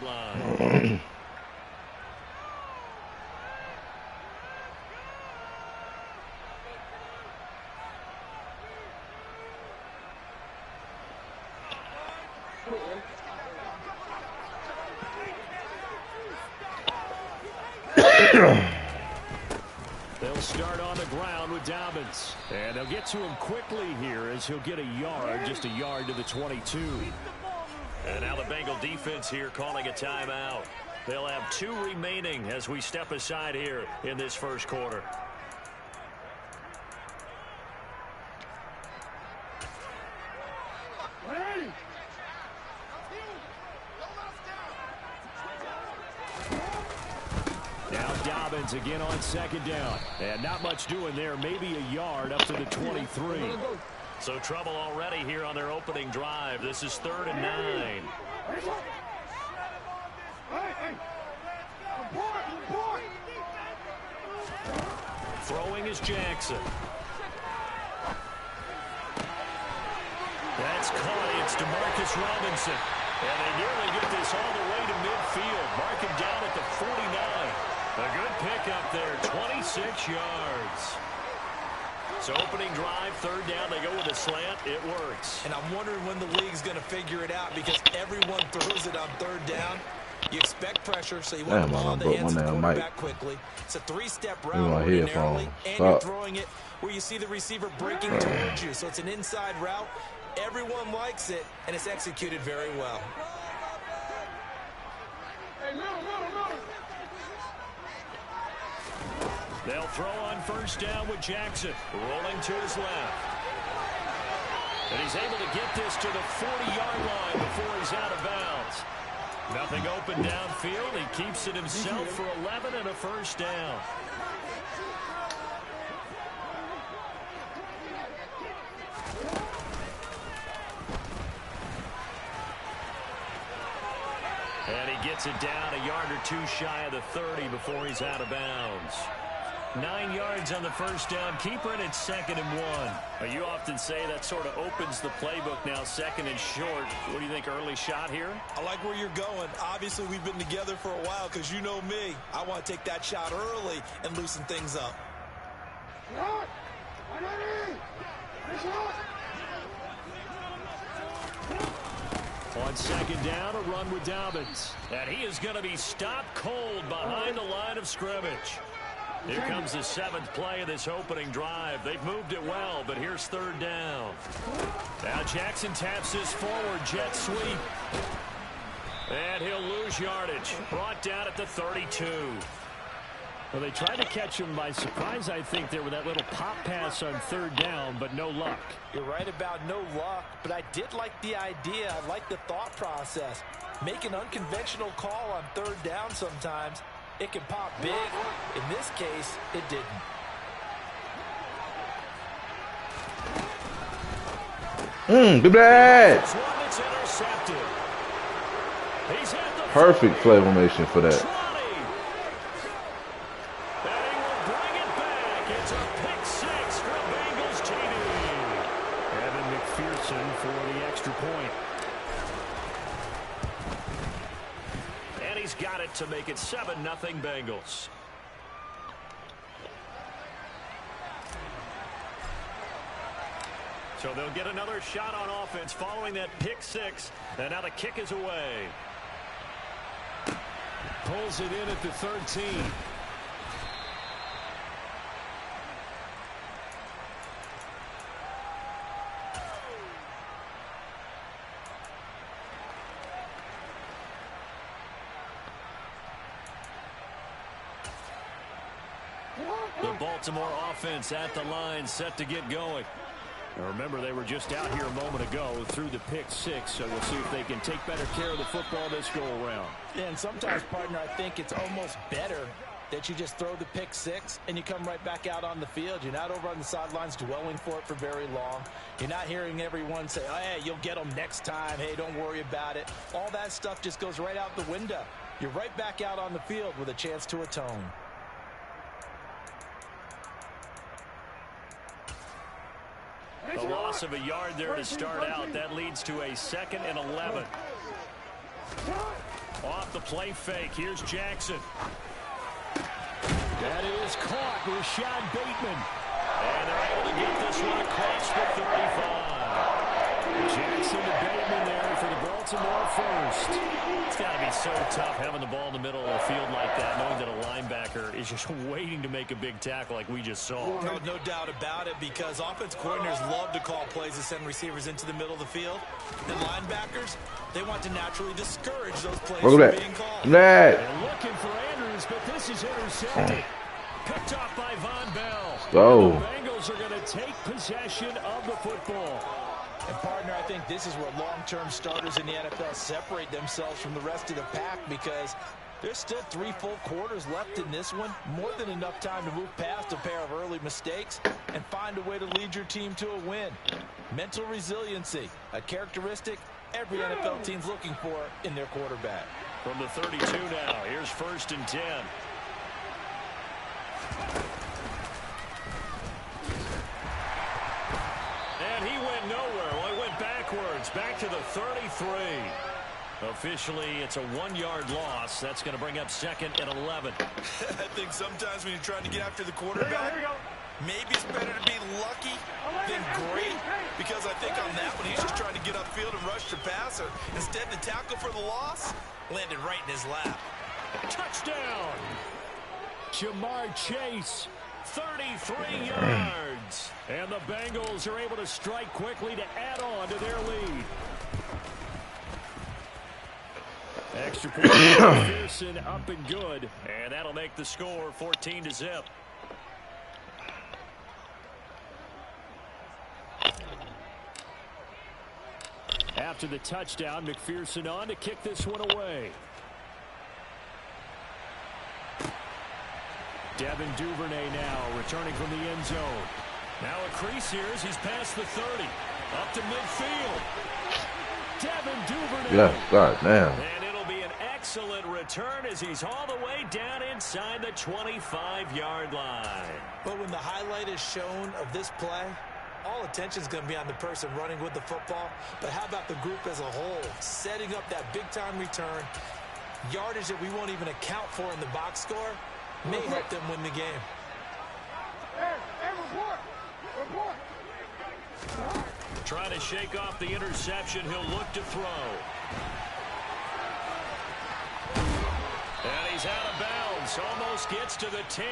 sideline. They'll start on the ground with Dobbins. And they'll get to him quickly here as he'll get a yard, just a yard to the 22. And now the Bengal defense here calling a timeout. They'll have 2 remaining as we step aside here in this first quarter. Again on second down. And not much doing there. Maybe a yard up to the 23. So trouble already here on their opening drive. This is 3rd and 9. Throwing is Jackson. That's caught. It's DeMarcus Robinson. And they nearly get this all the way to midfield. Mark him down at the 49. A good pickup there, 26 yards. So opening drive, 3rd down, they go with a slant. It works. And I'm wondering when the league's going to figure it out because everyone throws it on 3rd down. You expect pressure, so you want the ball in the hands of the quarterback quickly. It's a 3-step route ordinarily, and you're throwing it where you see the receiver breaking towards you. So it's an inside route. Everyone likes it, and it's executed very well. They'll throw on 1st down with Jackson, rolling to his left. And he's able to get this to the 40-yard line before he's out of bounds. Nothing open downfield. He keeps it himself for 11 and a 1st down. And he gets it down a yard or 2 shy of the 30 before he's out of bounds. 9 yards on the 1st down. Keeper in at 2nd and 1. You often say that sort of opens the playbook now, 2nd and short. What do you think, early shot here? I like where you're going. Obviously, we've been together for a while because you know me. I want to take that shot early and loosen things up. On 2nd down, a run with Dobbins. And he is going to be stopped cold behind the line of scrimmage. Here comes the 7th play of this opening drive. They've moved it well, but here's 3rd down. Now Jackson taps this forward jet sweep. And he'll lose yardage. Brought down at the 32. Well, they tried to catch him by surprise, I think, there with that little pop pass on 3rd down, but no luck. You're right about no luck, but I did like the idea. I like the thought process. Make an unconventional call on 3rd down sometimes. It can pop big. In this case, it didn't. Good bad. Perfect play formation for that. For the extra point. And he's got it to make it 7-0 Bengals. So they'll get another shot on offense following that pick 6. And now the kick is away. Pulls it in at the 13. The Baltimore offense at the line, set to get going. Now remember, they were just out here a moment ago through the pick 6, so we'll see if they can take better care of the football this go-around. Yeah, and sometimes, partner, I think it's almost better that you just throw the pick 6 and you come right back out on the field. You're not over on the sidelines dwelling for it for very long. You're not hearing everyone say, oh, hey, you'll get them next time. Hey, don't worry about it. All that stuff just goes right out the window. You're right back out on the field with a chance to atone. A loss of a yard there to start out. That leads to a 2nd and 11. Off off the play fake. Here's Jackson. That is caught. Rashad Bateman. And they're able to get this one across the 35. Jackson to Bateman there for the Baltimore first. It's got to be so tough having the ball in the middle of the field like that, knowing that a linebacker is just waiting to make a big tackle like we just saw. No doubt about it, because offense coordinators love to call plays to send receivers into the middle of the field. And linebackers, they want to naturally discourage those plays from being called. They're looking for Andrews, but this is intercepted. Picked off by Von Bell. Go. The Bengals are going to take possession of the football. And, partner, I think this is where long-term starters in the NFL separate themselves from the rest of the pack, because there's still 3 full quarters left in this one. More than enough time to move past a pair of early mistakes and find a way to lead your team to a win. Mental resiliency, a characteristic every NFL team's looking for in their quarterback. From the 32 now, here's 1st and 10. And he went nowhere. Well, he went backwards, back to the 33. Officially, it's a 1-yard loss. That's going to bring up 2nd and 11. I think sometimes when you're trying to get after the quarterback, maybe it's better to be lucky than great, because I think on that one, he's just trying to get upfield and rush the passer. Instead, the tackle for the loss landed right in his lap. Touchdown! Jamar Chase, 33 yards. And the Bengals are able to strike quickly to add on to their lead. Extra point for Pearson, up and good. And that'll make the score 14-0. After the touchdown, McPherson on to kick this one away. Devin Duvernay now returning from the end zone. Now a crease here as he's past the 30. Up to midfield. Devin Duvernay. Yeah, God damn. And it'll be an excellent return as he's all the way down inside the 25-yard line. But when the highlight is shown of this play, all attention is going to be on the person running with the football. But how about the group as a whole, setting up that big-time return, yardage that we won't even account for in the box score, may help them win the game. Trying to shake off the interception. He'll look to throw. And he's out of bounds. Almost gets to the 10.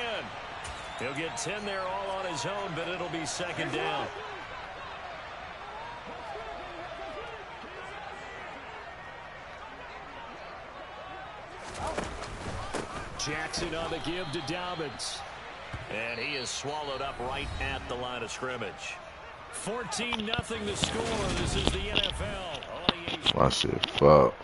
He'll get 10 there all on his own, but it'll be 2nd down. Jackson on the give to Dobbins. And he is swallowed up right at the line of scrimmage. 14-0 the score. This is the NFL. My shit, fuck.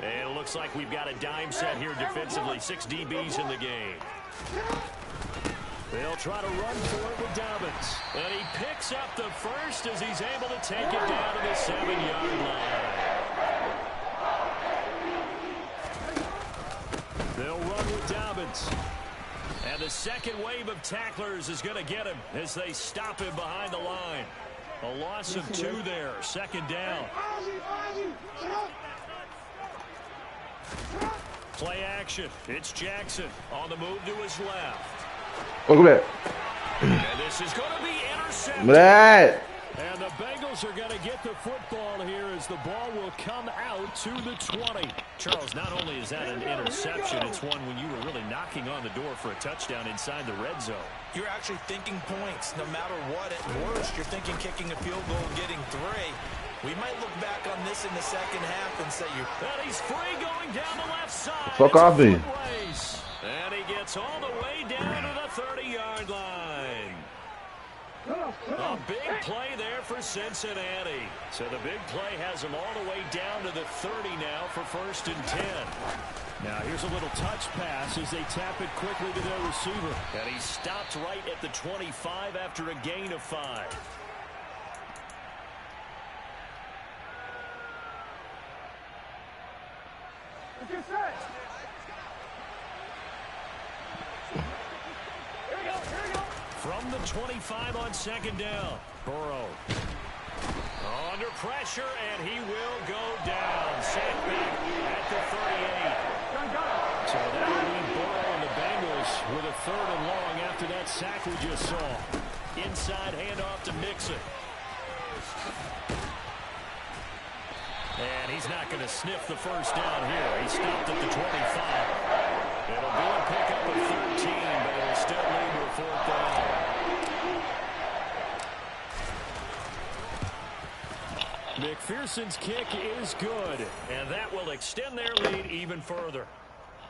And it looks like we've got a dime set here defensively. 6 DBs in the game. They'll try to run for it with Dobbins. And he picks up the first as he's able to take it down to the 7-yard line. They'll run with Dobbins. And the second wave of tacklers is going to get him as they stop him behind the line. A loss of 2 there. 2nd down. Play action. It's Jackson on the move to his left. Look at And this is going to be intercepted. that. And the Bengals are going to get the football here as the ball will come out to the 20. Charles, not only is that an interception, it's one when you were really knocking on the door for a touchdown inside the red zone. You're actually thinking points. No matter what, at worst, you're thinking kicking a field goal, getting 3. We might look back on this in the second half and say And he's free going down the left side. Fuck off me. And he gets all the way down to the 30-yard line. A big play there for Cincinnati. So the big play has him all the way down to the 30 now for 1st and 10. Now here's a little touch pass as they tap it quickly to their receiver. And he stopped right at the 25 after a gain of 5. From the 25 on second down. Burrow. Under pressure, and he will go down. Sacked back at the 38. So that will leave Burrow and the Bengals with a 3rd and long after that sack we just saw. Inside handoff to Mixon. And he's not going to sniff the first down here. He stopped at the 25. It'll be a pickup of 13, but it'll still lead to a 4th down. McPherson's kick is good, and that will extend their lead even further.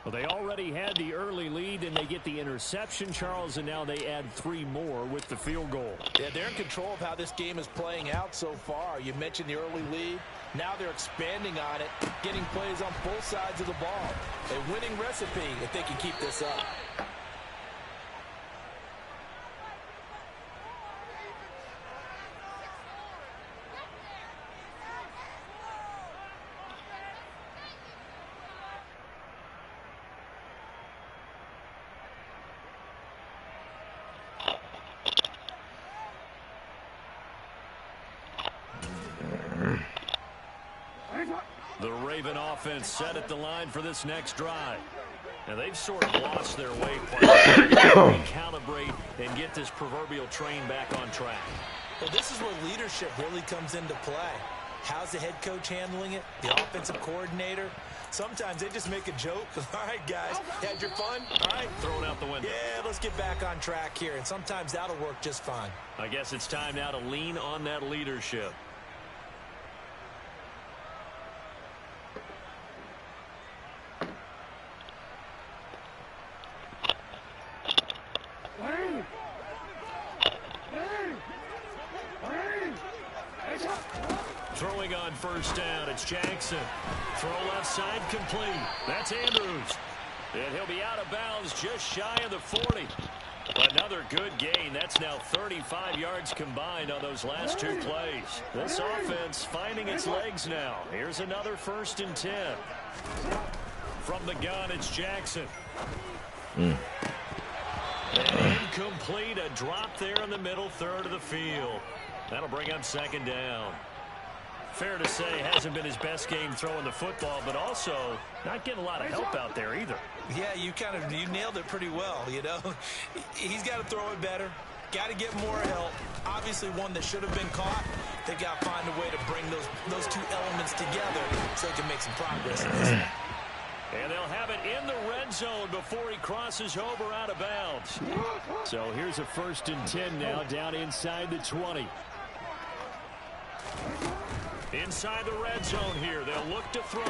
Well, they already had the early lead, and they get the interception, Charles, and now they add 3 more with the field goal. Yeah, they're in control of how this game is playing out so far. You mentioned the early lead. Now they're expanding on it, getting plays on both sides of the ball. A winning recipe if they can keep this up. The Raven offense set at the line for this next drive. Now, they've sort of lost their way, recalibrate and get this proverbial train back on track. Well, this is where leadership really comes into play. How's the head coach handling it? The offensive coordinator? Sometimes they just make a joke. All right, guys, had your fun? All right. Throw it out the window. Yeah, let's get back on track here. And sometimes that'll work just fine. I guess it's time now to lean on that leadership. Throwing on first down, it's Jackson. Throw left side complete. That's Andrews. And he'll be out of bounds just shy of the 40. Another good gain. That's now 35 yards combined on those last 2 plays. This offense finding its legs now. Here's another 1st and 10. From the gun, it's Jackson. And incomplete. A drop there in the middle 3rd of the field. That'll bring up 2nd down. Fair to say, hasn't been his best game throwing the football, but also not getting a lot of help out there either. Yeah, you nailed it pretty well, you know. He's got to throw it better. Got to get more help. Obviously one that should have been caught. They got to find a way to bring those 2 elements together so they can make some progress in this. And they'll have it in the red zone before he crosses over out of bounds. So here's a 1st and 10 now down inside the 20. Inside the red zone here, they'll look to throw.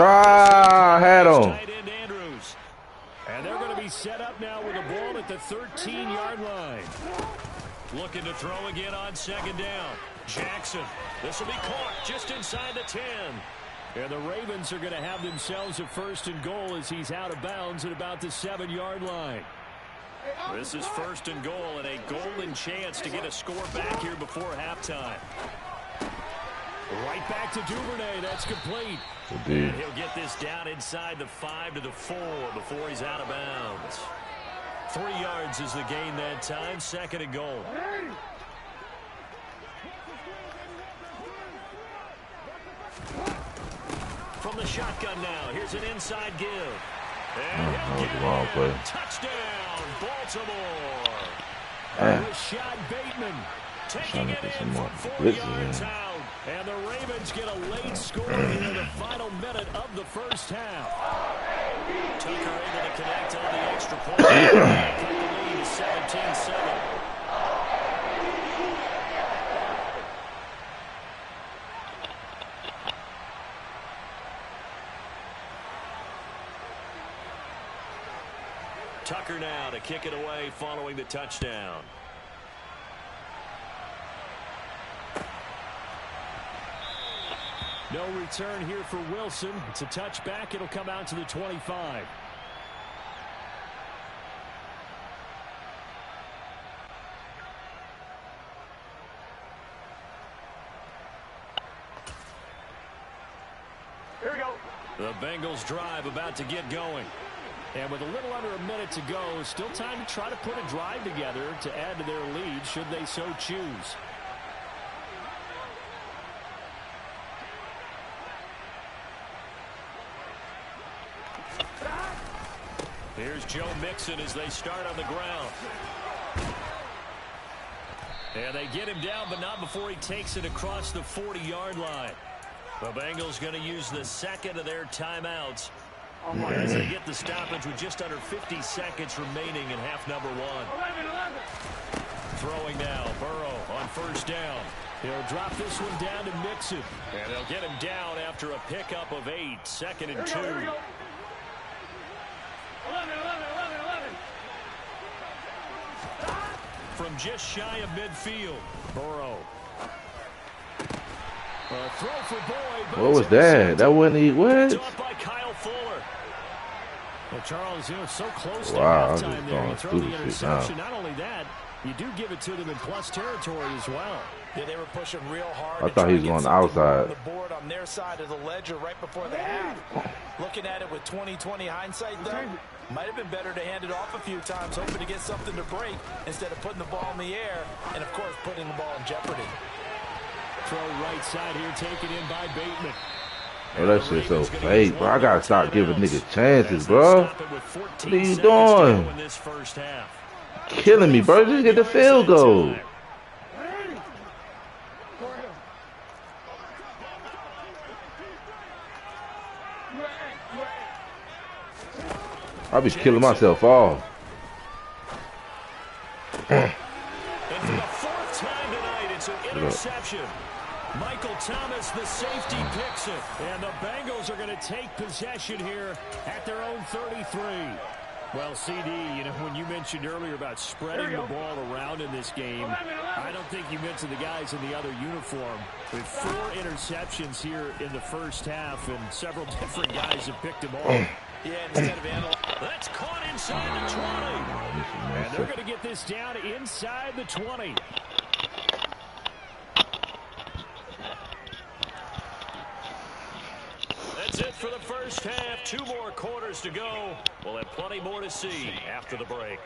I had him. Tight end Andrews. And they're going to be set up now with a ball at the 13-yard line. Looking to throw again on 2nd down. Jackson. This will be caught just inside the 10. And the Ravens are going to have themselves a 1st and goal as he's out of bounds at about the 7-yard line. This is 1st and goal and a golden chance to get a score back here before halftime. Right back to Duvernay. That's complete. And he'll get this down inside the 5 to the 4 before he's out of bounds. 3 yards is the gain that time. 2nd and goal. From the shotgun now. Here's an inside give. And touchdown, Baltimore. Rashad Bateman taking it in from 4 yards out. And the Ravens get a late score here in the final minute of the first half. Tucker able to connect on the extra point. Cut the lead to 17-7. Tucker now to kick it away following the touchdown. No return here for Wilson. It's a touchback. It'll come out to the 25. Here we go. The Bengals drive about to get going. And with a little under a minute to go, still time to try to put a drive together to add to their lead should they so choose. Here's Joe Mixon as they start on the ground. And they get him down, but not before he takes it across the 40-yard line. The Bengals going to use the second of their timeouts as they get the stoppage with just under 50 seconds remaining in half number one. Throwing now, Burrow on first down. He'll drop this one down to Mixon. And they'll get him down after a pickup of 8, 2nd and 2. From just shy of midfield, Burrow. A throw for Boyd. What was that? That wasn't he. What? By Kyle Fuller. Well, Charles, you know, so close to wow, halftime there. You throw the interception. Not only that, you do give it to them in plus territory as well. Yeah, they were pushing real hard. I thought he was going the outside. On the board on their side of the ledger right before the half. Looking at it with 20/20 hindsight, though, might have been better to hand it off a few times, hoping to get something to break instead of putting the ball in the air and, of course, putting the ball in jeopardy. Throw right side here, taken in by Bateman. Oh, that shit's so fake, bro. I gotta stop giving niggas chances, bro. What are you doing? Killing me, bro. Just get the field goal. I'll be killing myself off. And for the 4th time tonight, it's an interception. Michael Thomas, the safety, picks it. And the Bengals are going to take possession here at their own 33. Well, CD, you know, when you mentioned earlier about spreading the ball around in this game, I don't think you mentioned the guys in the other uniform. With 4 interceptions here in the first half, and several different guys have picked them off. Yeah, instead of analyzing. That's caught inside the 20. And they're going to get this down inside the 20. That's it for the first half. 2 more quarters to go. We'll have plenty more to see after the break.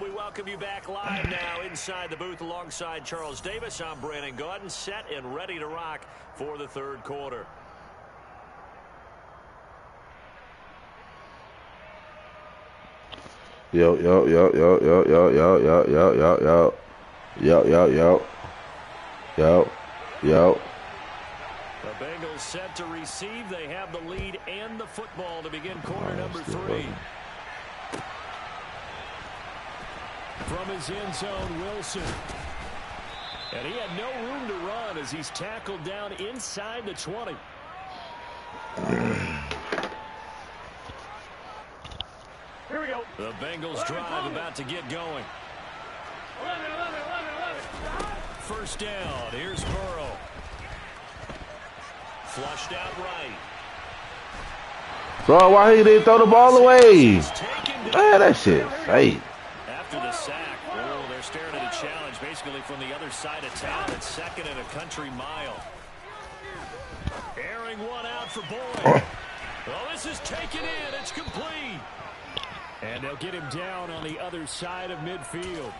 We welcome you back live now inside the booth alongside Charles Davis. I'm Brandon Gaudin, set and ready to rock for the 3rd quarter. Yo. The Bengals set to receive. They have the lead and the football to begin quarter number 3. From his end zone, Wilson. And he had no room to run as he's tackled down inside the 20. Here we go. The Bengals drive about to get going. 1st down. Here's Burrow. Flushed out right. Bro, why he didn't throw the ball away? Man, that shit fake. After the sack, oh, they're staring at a challenge basically from the other side of town. It's 2nd and a country mile. Airing one out for Boyd. Well, this is taken in. It's complete. And they'll get him down on the other side of midfield.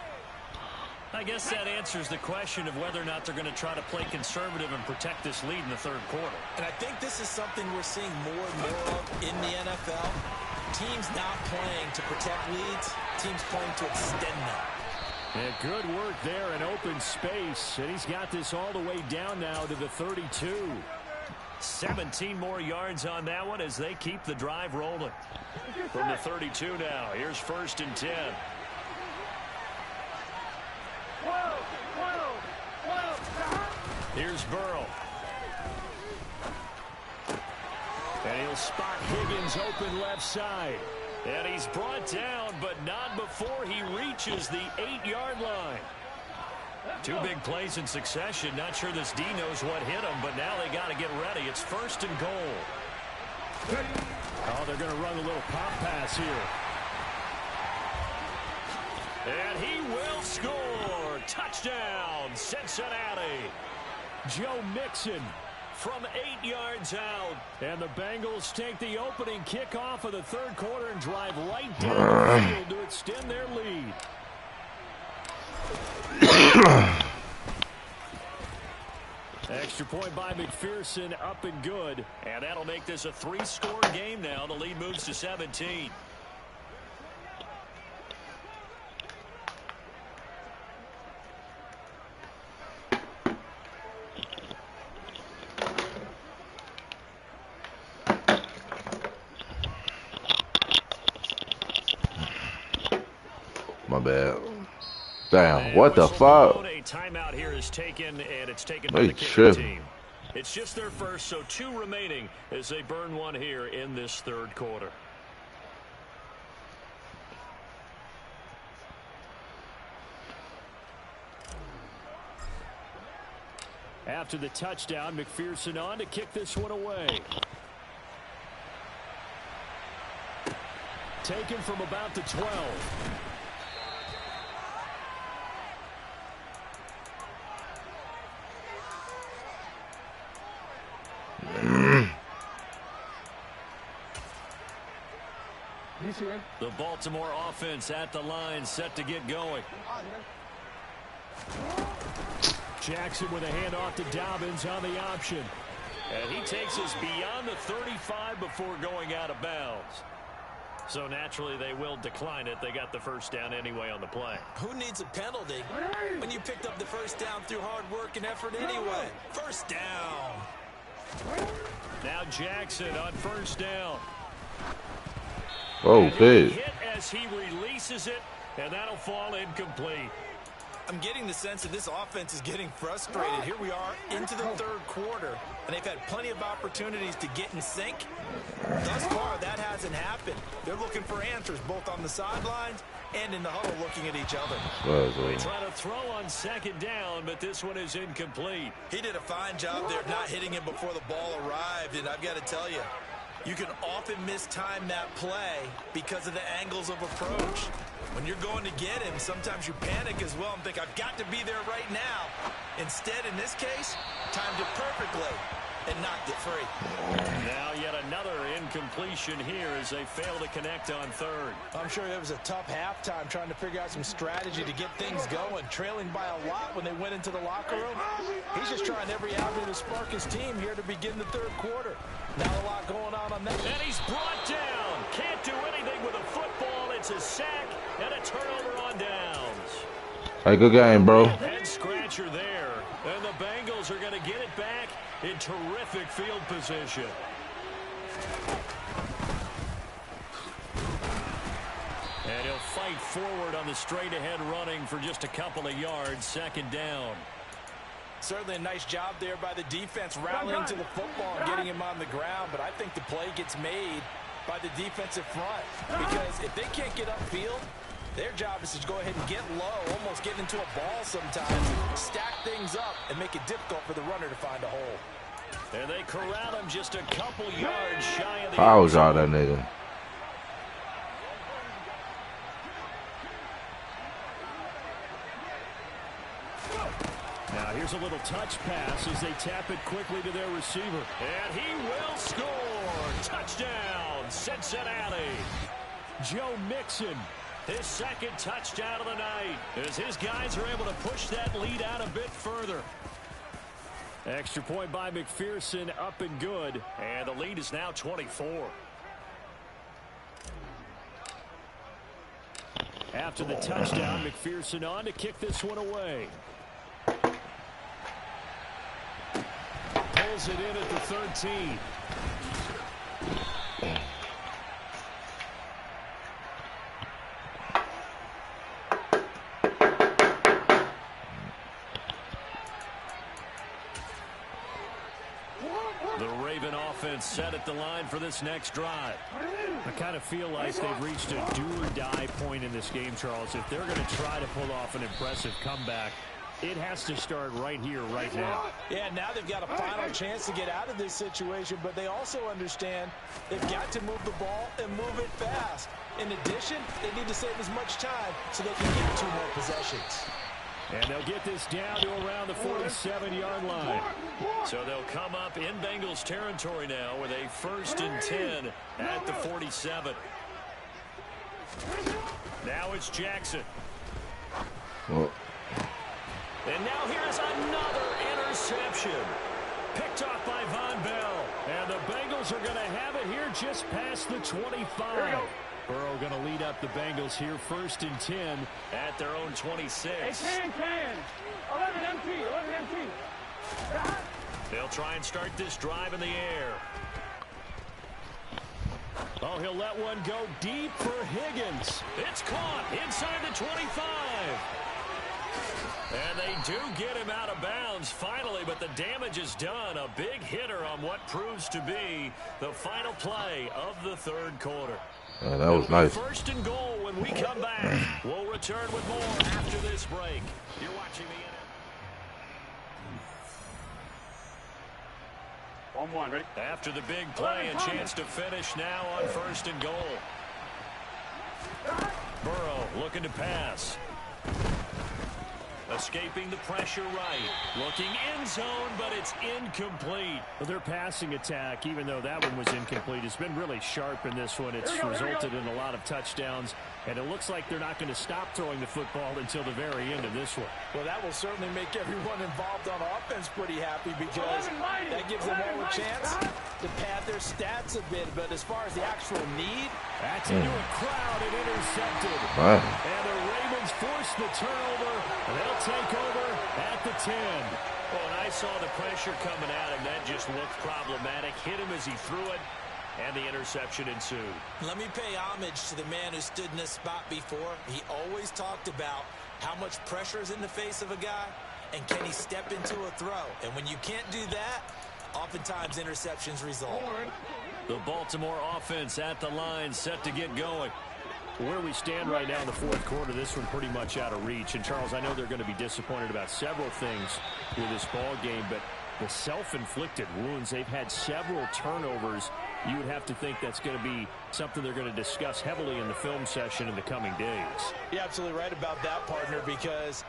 I guess that answers the question of whether or not they're going to try to play conservative and protect this lead in the 3rd quarter. And I think this is something we're seeing more and more of in the NFL. Teams not playing to protect leads, teams playing to extend them. And good work there in open space. And he's got this all the way down now to the 32. 17 more yards on that one as they keep the drive rolling. From the 32 now, here's 1st and 10. Here's Burrow. And he'll spot Higgins open left side. And he's brought down, but not before he reaches the 8-yard line. Two big plays in succession. Not sure this D knows what hit him, but now they got to get ready. It's 1st and goal. Oh, they're going to run a little pop pass here. And he will score. Touchdown, Cincinnati. Joe Mixon from 8 yards out. And the Bengals take the opening kickoff of the 3rd quarter and drive right down the field to extend their lead. Extra point by McPherson, up and good. And that'll make this a 3-score game now. The lead moves to 17. My bad. Damn, what the fuck? A timeout here is taken, and it's taken by the kicking tripping. team. It's just their first, so 2 remaining as they burn one here in this 3rd quarter. After the touchdown, McPherson on to kick this one away. Taken from about the 12. The Baltimore offense at the line, set to get going. Jackson with a handoff to Dobbins on the option. And he takes us beyond the 35 before going out of bounds. So naturally they will decline it. They got the first down anyway on the play. Who needs a penalty when you picked up the first down through hard work and effort anyway? First down. Now Jackson on first down. Oh, big. Hit as he releases it, and that'll fall incomplete. I'm getting the sense that this offense is getting frustrated. Here we are into the 3rd quarter, and they've had plenty of opportunities to get in sync. Thus far, that hasn't happened. They're looking for answers both on the sidelines and in the huddle looking at each other. They try to throw on 2nd down, but this one is incomplete. He did a fine job there of not hitting him before the ball arrived, and I've got to tell you, you can often mistime that play because of the angles of approach. When you're going to get him, sometimes you panic as well and think, I've got to be there right now. Instead, in this case, timed it perfectly and knocked it free. Now yet another incompletion here as they fail to connect on 3rd. I'm sure it was a tough halftime trying to figure out some strategy to get things going, trailing by a lot when they went into the locker room. He's just trying every avenue to spark his team here to begin the 3rd quarter. Not a lot going on that. And he's brought down. Can't do anything with a football. It's a sack and a turnover on downs. Hey, good game, bro. Head scratcher there. And the Bengals are going to get it back in terrific field position. And he'll fight forward on the straight-ahead running for just a couple of yards. 2nd down. Certainly a nice job there by the defense rallying to the football and getting him on the ground, but I think the play gets made by the defensive front because if they can't get upfield, their job is to go ahead and get low, almost get into a ball sometimes, stack things up, and make it difficult for the runner to find a hole. And they corral him just a couple yards shy of the Fouls out that nigga. Now here's a little touch pass as they tap it quickly to their receiver. And he will score. Touchdown, Cincinnati. Joe Mixon. His 2nd touchdown of the night as his guys are able to push that lead out a bit further. Extra point by McPherson, up and good. And the lead is now 24. After the touchdown, McPherson on to kick this one away. Pulls it in at the 13. The Raven offense set at the line for this next drive. I kind of feel like they've reached a do-or-die point in this game, Charles. If they're going to try to pull off an impressive comeback, It has to start right here, right now. Yeah, now they've got a final chance to get out of this situation, but they also understand they've got to move the ball and move it fast. In addition, they need to save as much time so they can get 2 more possessions. And they'll get this down to around the 47-yard line. So they'll come up in Bengals territory now with a 1st and 10 at the 47. Now it's Jackson. Well. And now here's another interception. Picked off by Von Bell. And the Bengals are going to have it here just past the 25. Burrow going to lead up the Bengals here, 1st and 10 at their own 26. Hey, 11 empty. They'll try and start this drive in the air. Oh, he'll let one go deep for Higgins. It's caught inside the 25. And they do get him out of bounds finally, but the damage is done. A big hitter on what proves to be the final play of the 3rd quarter. That was nice. 1st and goal when we come back. We'll return with more after this break. You're watching the 1-1, ready? After the big play, a chance to finish now on 1st and goal. Burrow looking to pass. Escaping the pressure right. Looking end zone, but it's incomplete. Well, their passing attack, even though that one was incomplete, has been really sharp in this one. It's resulted in a lot of touchdowns, and it looks like they're not going to stop throwing the football until the very end of this one. Well, that will certainly make everyone involved on offense pretty happy because that gives them all a chance to pad their stats a bit. But as far as the actual need, that's into a crowd and intercepted. Wow. And the Ravens force the turnover. They'll take over at the 10. Well, and I saw the pressure coming at him. That just looked problematic. Hit him as he threw it, and the interception ensued. Let me pay homage to the man who stood in this spot before. He always talked about how much pressure is in the face of a guy, and can he step into a throw. And when you can't do that, oftentimes interceptions result. The Baltimore offense at the line, set to get going. Where we stand right now in the 4th quarter, this one pretty much out of reach. And, Charles, I know they're going to be disappointed about several things with this ball game, but the self-inflicted wounds, they've had several turnovers. You would have to think that's going to be something they're going to discuss heavily in the film session in the coming days. You're absolutely right about that, partner, because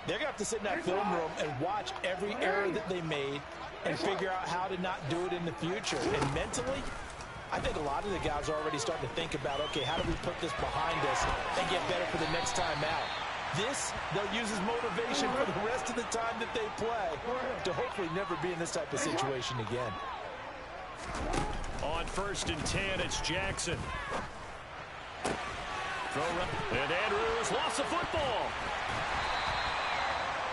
they're going to have to sit in that film room and watch every error that they made and figure out how to not do it in the future. And mentally, I think a lot of the guys are already starting to think about, okay, how do we put this behind us and get better for the next time out? This, they'll use as motivation for the rest of the time that they play to hopefully never be in this type of situation again. On 1st and 10, it's Jackson. And Andrews lost the football.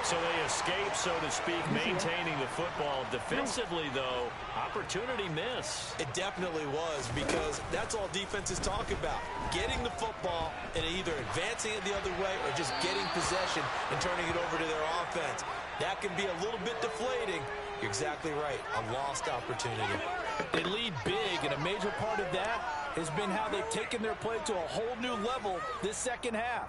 So they escape, so to speak, maintaining the football. Defensively, though, opportunity miss. It definitely was, because that's all defenses talk about. Getting the football and either advancing it the other way or just getting possession and turning it over to their offense. That can be a little bit deflating. You're exactly right. A lost opportunity. They lead big, and a major part of that has been how they've taken their play to a whole new level this second half.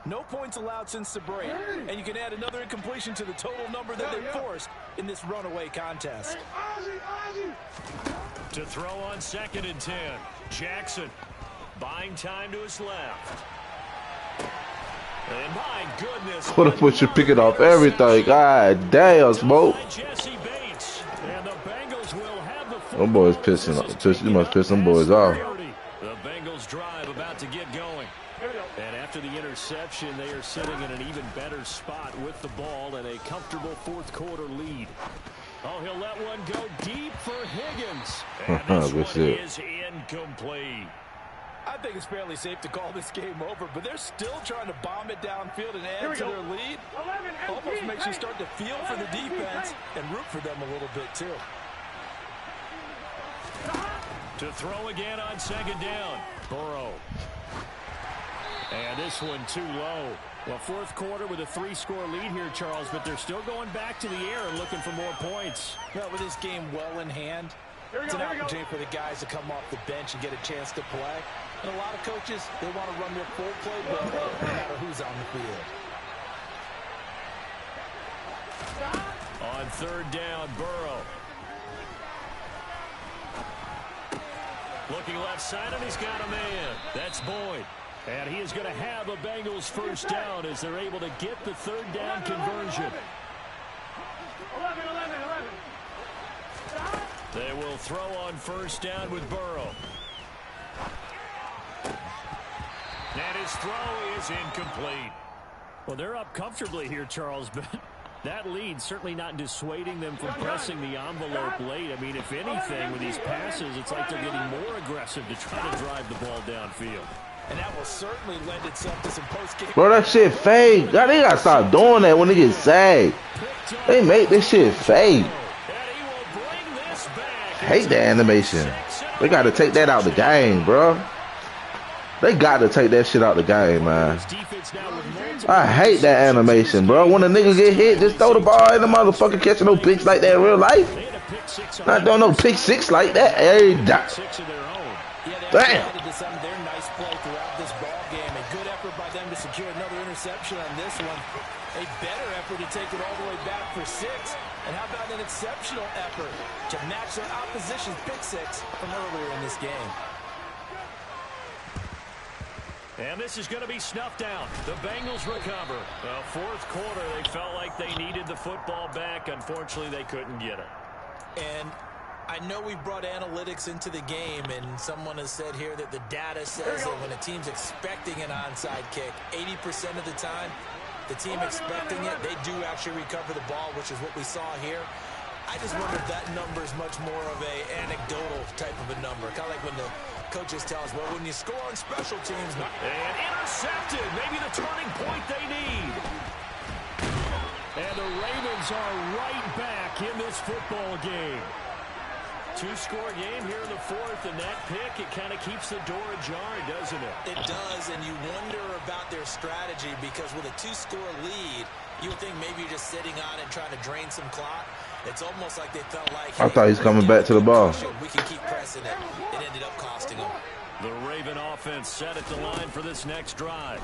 No points allowed since the break, and you can add another incompletion to the total number that they forced in this runaway contest. To throw on 2nd and 10, Jackson buying time to his left. And my goodness, What if we should pick it off everything? God damn, Smoke. Them boys pissing. You must piss them boys off. The Bengals drive about to get going. And after the interception, they are sitting in an even better spot with the ball and a comfortable 4th quarter lead. Oh, he'll let one go deep for Higgins. And this one is incomplete. I think it's fairly safe to call this game over, but they're still trying to bomb it downfield and add to their lead. Almost makes you start to feel for the defense and root for them a little bit, too. To throw again on 2nd down. Burrow. And this one too low. Well, 4th quarter with a 3-score lead here, Charles, but they're still going back to the air and looking for more points. Well, with this game well in hand, it's an opportunity for the guys to come off the bench and get a chance to play. And a lot of coaches, they want to run their full playbook no matter who's on the field. On third down, Burrow. Looking left side, and he's got a man. That's Boyd. And he is going to have a Bengals first down as they're able to get the third down conversion. 11. They will throw on first down with Burrow. And his throw is incomplete. Well, they're up comfortably here, Charles, but that lead certainly not dissuading them from pressing the envelope late. I mean, if anything, with these passes, it's like they're getting more aggressive to try to drive the ball downfield. And that will certainly lend itself to some post-game. Bro, that shit fake. God, they gotta stop doing that when they get sacked. They make this shit fake. Hate the animation. They gotta take that out the game, bro. They got to take that shit out the game, man. I hate that animation, bro. When a nigga get hit, just throw the ball in the motherfucker, catching no picks like that in real life. Not doing no pick six like that. Hey, damn. Their nice play throughout this ball game. A good effort by them to secure another interception on this one. A better effort to take it all the way back for 6. And how about an exceptional effort to match their opposition's pick 6 from earlier in this game? And this is going to be snuffed out. The Bengals recover. Fourth quarter, they felt like they needed the football back. Unfortunately, they couldn't get it. And I know we brought analytics into the game, and someone has said here that the data says that when a team's expecting an onside kick, 80% of the time, the team expecting it, they do actually recover the ball, which is what we saw here. I just wonder if that number is much more of a anecdotal type of a number. Kind of like when the coaches tell us, well, when you score on special teams. And intercepted. Maybe the turning point they need. And the Ravens are right back in this football game. 2-score game here in the fourth, and that pick, it kind of keeps the door ajar, doesn't it? It does, and you wonder about their strategy because with a 2-score lead, you would think maybe you're just sitting on it trying to drain some clock. It's almost like they felt like, I thought he's coming back to the ball. We can keep pressing it. It ended up costing them. The Raven offense set at the line for this next drive.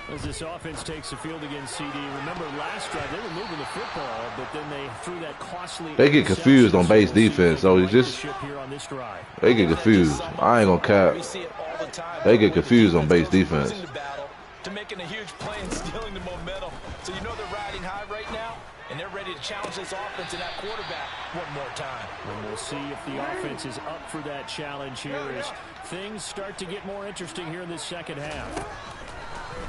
As this offense takes the field against CD, remember last drive, they were moving the football, but then they threw that costly... They get confused on base defense, so it's just... They get confused. I ain't gonna cap. They get confused on base defense. To making a huge play and stealing the momentum. So you know they're riding high right now, and they're ready to challenge this offense and that quarterback one more time. And we'll see if the offense is up for that challenge here as things start to get more interesting here in this second half.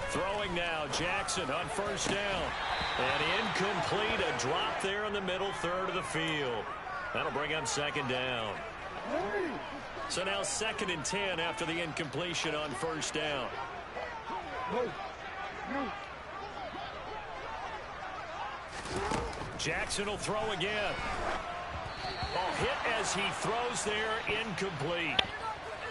Throwing now, Jackson on first down. And incomplete, a drop there in the middle third of the field. That'll bring up second down. So now 2nd and 10 after the incompletion on first down. Jackson will throw again. Hit as he throws there, incomplete.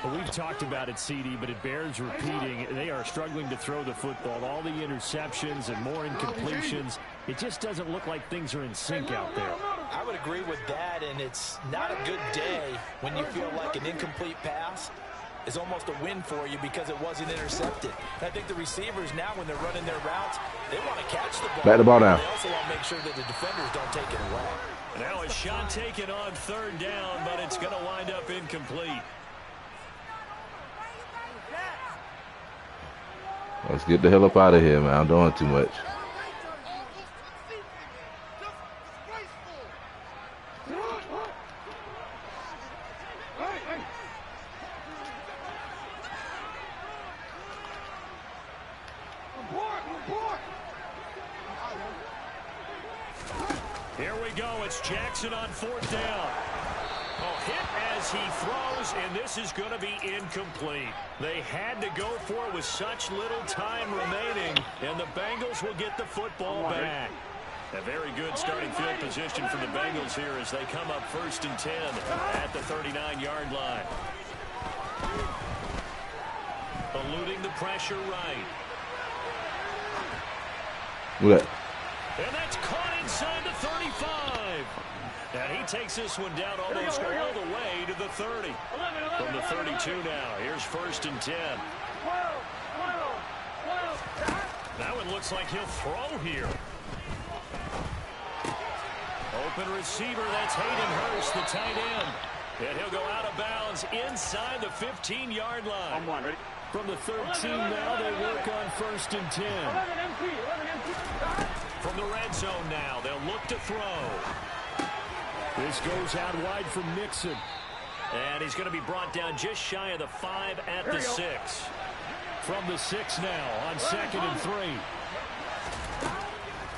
Well, we've talked about it, CD, but it bears repeating. They are struggling to throw the football. All the interceptions and more incompletions. It just doesn't look like things are in sync out there. I would agree with that, and it's not a good day when you feel like an incomplete pass is almost a win for you because it wasn't intercepted. And I think the receivers now, when they're running their routes, they want to catch the ball. Back the ball down. They also want to make sure that the defenders don't take it away. Now a shot taken on third down, but it's going to wind up incomplete. Let's get the hell up out of here, man. I'm doing too much. Here we go. It's Jackson on fourth down. Hit as he throws, and this is going to be incomplete. They had to go for it with such little time remaining, and the Bengals will get the football back. A very good starting field position for the Bengals here as they come up 1st and 10 at the 39-yard line. Eluding the pressure right. What? And that's caught inside the 35. And he takes this one down almost all the way to the 30. From the 32 now, here's 1st and 10. That one looks like he'll throw here. open receiver. That's Hayden Hurst, the tight end. And he'll go out of bounds inside the 15-yard line. I'm one, ready? From the 13 now, they work on 1st and 10. 11 MP. From the red zone now, they'll look to throw. This goes out wide from Nixon. And he's going to be brought down just shy of the 5 at the 6. From the 6 now on 2nd and 3.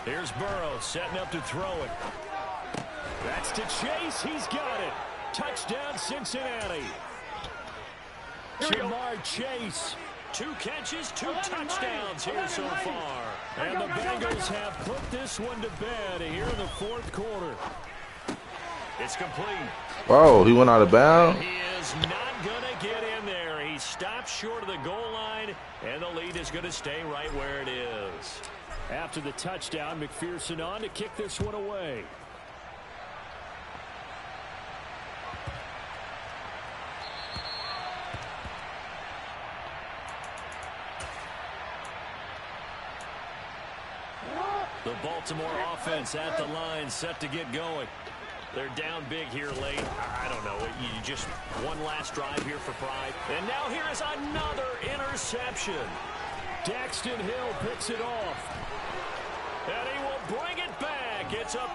Here's Burrow setting up to throw it. That's to Chase. He's got it. Touchdown, Cincinnati. Jamar Chase. 2 catches, 2 touchdowns here so far. And the Bengals have put this one to bed here in the 4th quarter. It's complete. Oh, he went out of bounds. He is not going to get in there. He stopped short of the goal line, and the lead is going to stay right where it is. After the touchdown, McPherson on to kick this one away. The Baltimore offense at the line, set to get going. They're down big here late. I don't know. You just one last drive here for pride. And now here is another interception. Daxton Hill picks it off. And he will bring it back. It's a